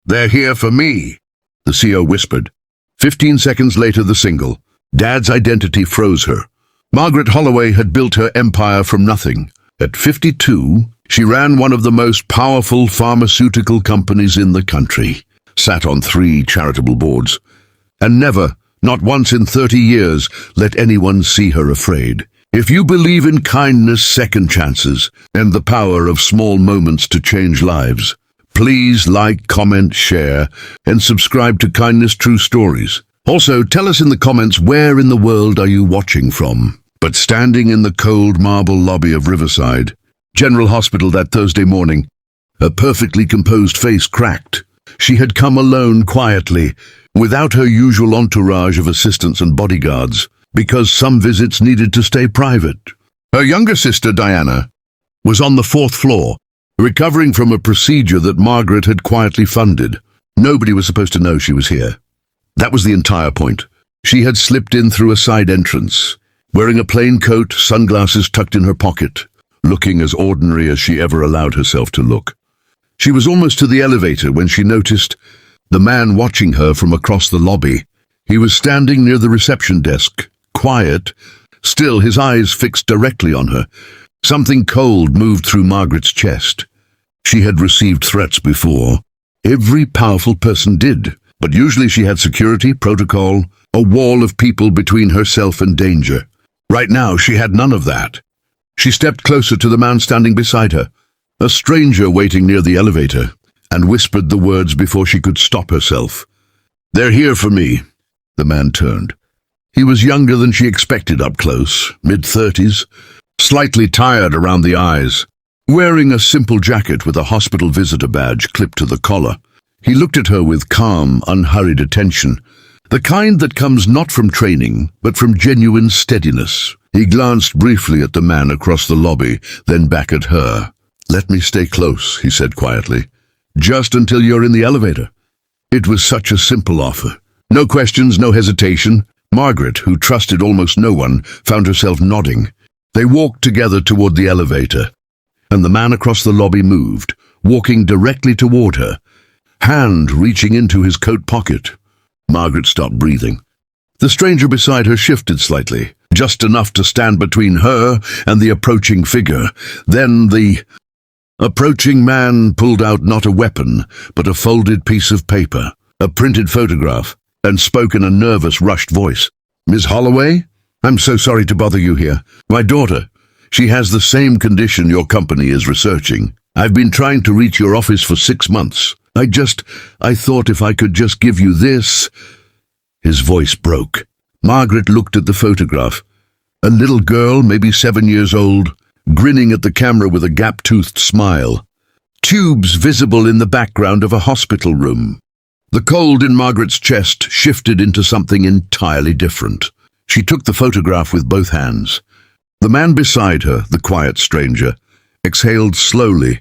"They're here for me," the CO whispered. 15 seconds later, the single. Dad's identity froze her. Margaret Holloway had built her empire from nothing. At 52, she ran one of the most powerful pharmaceutical companies in the country, sat on 3 charitable boards, and never, not once in 30 years, let anyone see her afraid. If you believe in kindness, second chances, and the power of small moments to change lives, please like, comment, share, and subscribe to Kindness True Stories. Also, tell us in the comments where in the world are you watching from. But standing in the cold marble lobby of Riverside General Hospital that Thursday morning, her perfectly composed face cracked. She had come alone quietly, without her usual entourage of assistants and bodyguards, because some visits needed to stay private. Her younger sister, Diana, was on the 4th floor, recovering from a procedure that Margaret had quietly funded. Nobody was supposed to know she was here. That was the entire point. She had slipped in through a side entrance, wearing a plain coat, sunglasses tucked in her pocket, looking as ordinary as she ever allowed herself to look. She was almost to the elevator when she noticed the man watching her from across the lobby. He was standing near the reception desk, quiet, still his eyes fixed directly on her. Something cold moved through Margaret's chest. She had received threats before. Every powerful person did, but usually she had security, protocol, a wall of people between herself and danger. Right now, she had none of that. She stepped closer to the man standing beside her, a stranger waiting near the elevator, and whispered the words before she could stop herself. "They're here for me." The man turned. He was younger than she expected up close, mid-30s, slightly tired around the eyes, wearing a simple jacket with a hospital visitor badge clipped to the collar. He looked at her with calm, unhurried attention, the kind that comes not from training, but from genuine steadiness. He glanced briefly at the man across the lobby, then back at her. "Let me stay close," he said quietly. "Just until you're in the elevator." It was such a simple offer. No questions, no hesitation. Margaret, who trusted almost no one, found herself nodding. They walked together toward the elevator, and the man across the lobby moved, walking directly toward her, hand reaching into his coat pocket. Margaret stopped breathing. The stranger beside her shifted slightly, just enough to stand between her and the approaching figure. Then the approaching man pulled out not a weapon, but a folded piece of paper, a printed photograph, and spoke in a nervous, rushed voice. "Miss Holloway, I'm so sorry to bother you here. My daughter, she has the same condition your company is researching. I've been trying to reach your office for 6 months. I thought if I could just give you this." His voice broke. Margaret looked at the photograph. A little girl, maybe 7 years old, grinning at the camera with a gap-toothed smile. Tubes visible in the background of a hospital room. The cold in Margaret's chest shifted into something entirely different. She took the photograph with both hands. The man beside her, the quiet stranger, exhaled slowly,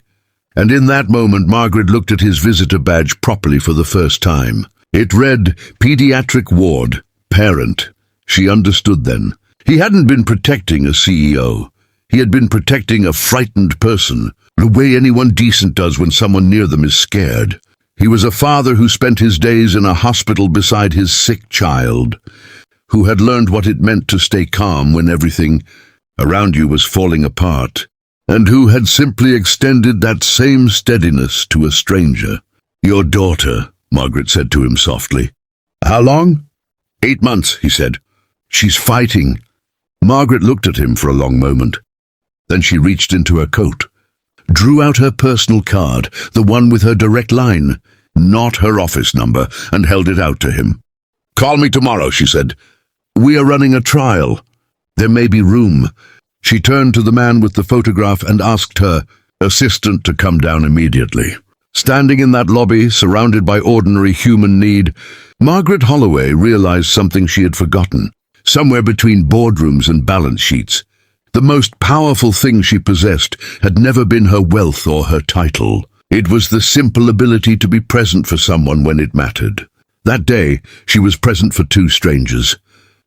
and in that moment Margaret looked at his visitor badge properly for the first time. It read, "Pediatric Ward, Parent." She understood then. He hadn't been protecting a CEO. He had been protecting a frightened person, the way anyone decent does when someone near them is scared. He was a father who spent his days in a hospital beside his sick child, who had learned what it meant to stay calm when everything around you was falling apart, and who had simply extended that same steadiness to a stranger. "Your daughter," Margaret said to him softly. "How long?" 8 months, he said. "She's fighting." Margaret looked at him for a long moment. Then she reached into her coat, drew out her personal card, the one with her direct line, not her office number, and held it out to him. "Call me tomorrow," she said. "We are running a trial. There may be room." She turned to the man with the photograph and asked her assistant to come down immediately. Standing in that lobby, surrounded by ordinary human need, Margaret Holloway realized something she had forgotten. Somewhere between boardrooms and balance sheets, the most powerful thing she possessed had never been her wealth or her title. It was the simple ability to be present for someone when it mattered. That day, she was present for 2 strangers,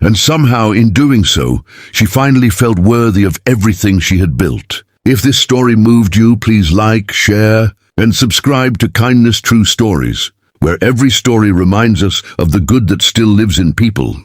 and somehow in doing so, she finally felt worthy of everything she had built. If this story moved you, please like, share, and subscribe to Kindness True Stories. where every story reminds us of the good that still lives in people.